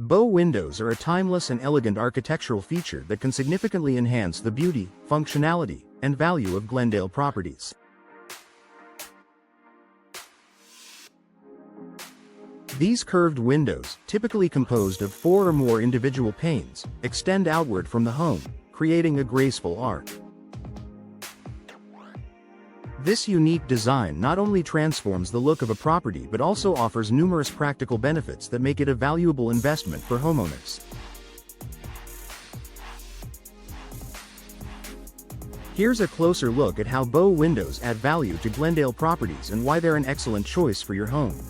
Bow windows are a timeless and elegant architectural feature that can significantly enhance the beauty, functionality, and value of Glendale properties. These curved windows, typically composed of 4 or more individual panes, extend outward from the home, creating a graceful arc. This unique design not only transforms the look of a property but also offers numerous practical benefits that make it a valuable investment for homeowners. Here's a closer look at how bow windows add value to Glendale properties and why they're an excellent choice for your home.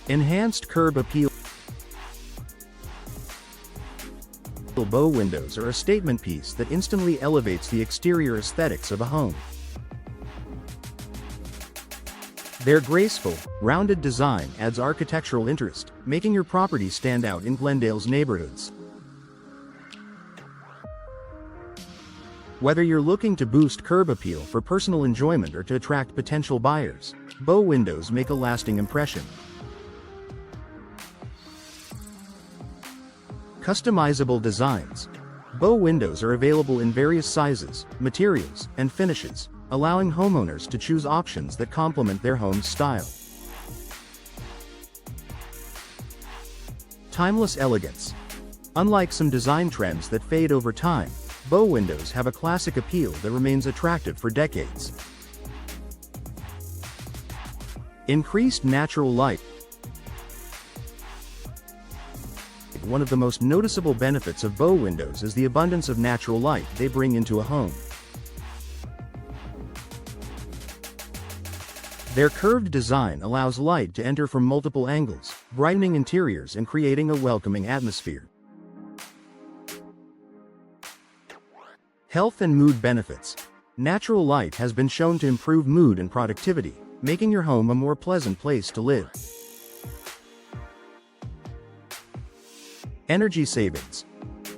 Enhanced curb appeal. Bow windows are a statement piece that instantly elevates the exterior aesthetics of a home. Their graceful, rounded design adds architectural interest, making your property stand out in Glendale's neighborhoods. Whether you're looking to boost curb appeal for personal enjoyment or to attract potential buyers, bow windows make a lasting impression. Customizable designs. Bow windows are available in various sizes, materials, and finishes, allowing homeowners to choose options that complement their home's style. Timeless elegance. Unlike some design trends that fade over time, bow windows have a classic appeal that remains attractive for decades. Increased natural light. One of the most noticeable benefits of bow windows is the abundance of natural light they bring into a home. Their curved design allows light to enter from multiple angles, brightening interiors and creating a welcoming atmosphere. Health and mood benefits. Natural light has been shown to improve mood and productivity, making your home a more pleasant place to live. Energy savings.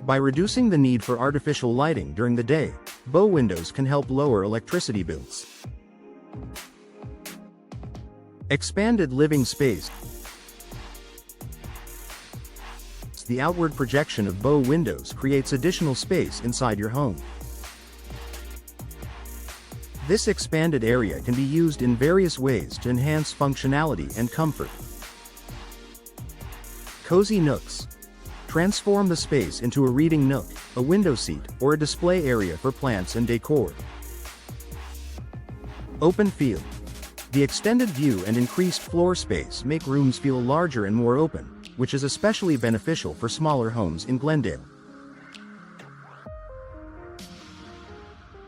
By reducing the need for artificial lighting during the day, bow windows can help lower electricity bills. Expanded living space. The outward projection of bow windows creates additional space inside your home. This expanded area can be used in various ways to enhance functionality and comfort. Cozy nooks. Transform the space into a reading nook, a window seat, or a display area for plants and decor. Open feel. The extended view and increased floor space make rooms feel larger and more open, which is especially beneficial for smaller homes in Glendale.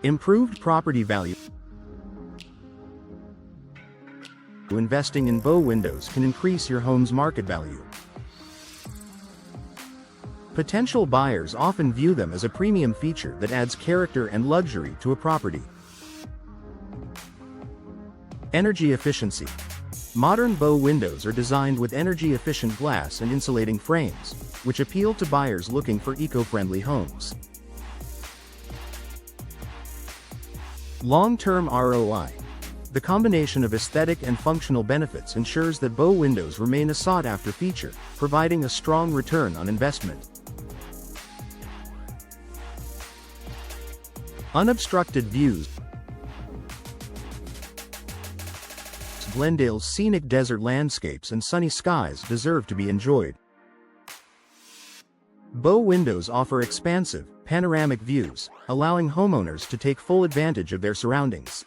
Improved property value. Investing in bow windows can increase your home's market value. Potential buyers often view them as a premium feature that adds character and luxury to a property. Energy efficiency. Modern bow windows are designed with energy-efficient glass and insulating frames, which appeal to buyers looking for eco-friendly homes. Long-term ROI. The combination of aesthetic and functional benefits ensures that bow windows remain a sought-after feature, providing a strong return on investment. Unobstructed views. Glendale's scenic desert landscapes and sunny skies deserve to be enjoyed. Bow windows offer expansive, panoramic views, allowing homeowners to take full advantage of their surroundings.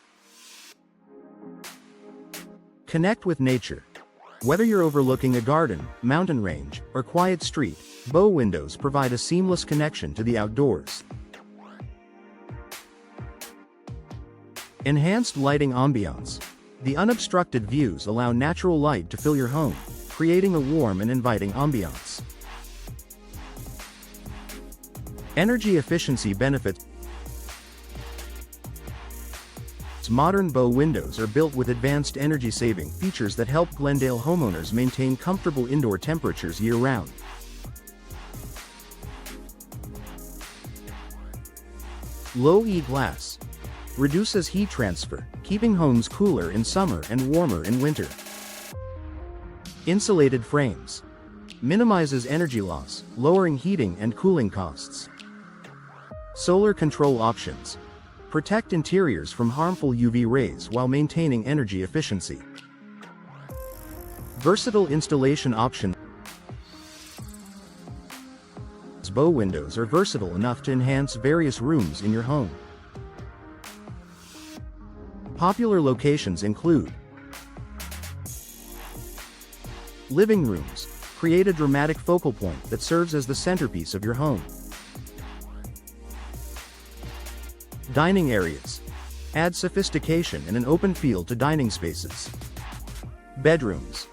Connect with nature. Whether you're overlooking a garden, mountain range, or quiet street, bow windows provide a seamless connection to the outdoors. Enhanced lighting ambiance. The unobstructed views allow natural light to fill your home, creating a warm and inviting ambiance. Energy efficiency benefits. Modern bow windows are built with advanced energy-saving features that help Glendale homeowners maintain comfortable indoor temperatures year-round. Low-E glass. Reduces heat transfer, keeping homes cooler in summer and warmer in winter. Insulated frames. Minimizes energy loss, lowering heating and cooling costs. Solar control options. Protect interiors from harmful UV rays while maintaining energy efficiency. Versatile installation options. Bow windows are versatile enough to enhance various rooms in your home. Popular locations include living rooms. Create a dramatic focal point that serves as the centerpiece of your home. Dining areas. Add sophistication and an open feel to dining spaces. Bedrooms.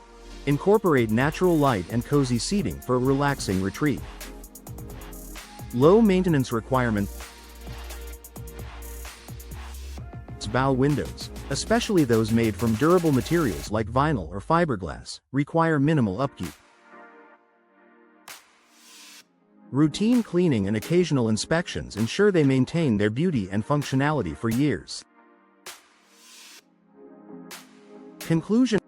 Incorporate natural light and cozy seating for a relaxing retreat. Low maintenance requirement. Bow windows, especially those made from durable materials like vinyl or fiberglass, require minimal upkeep. Routine cleaning and occasional inspections ensure they maintain their beauty and functionality for years. Conclusion.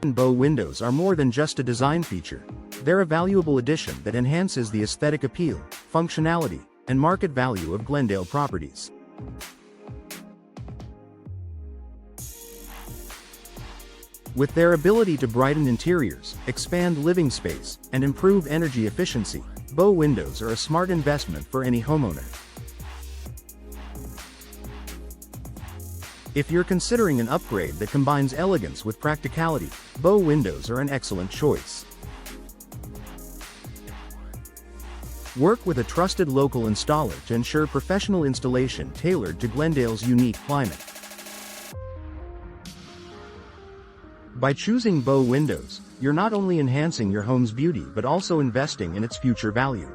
Bow windows are more than just a design feature. They're a valuable addition that enhances the aesthetic appeal, functionality, and market value of Glendale properties. With their ability to brighten interiors, expand living space, and improve energy efficiency, bow windows are a smart investment for any homeowner. If you're considering an upgrade that combines elegance with practicality, bow windows are an excellent choice. Work with a trusted local installer to ensure professional installation tailored to Glendale's unique climate. By choosing bow windows, you're not only enhancing your home's beauty but also investing in its future value.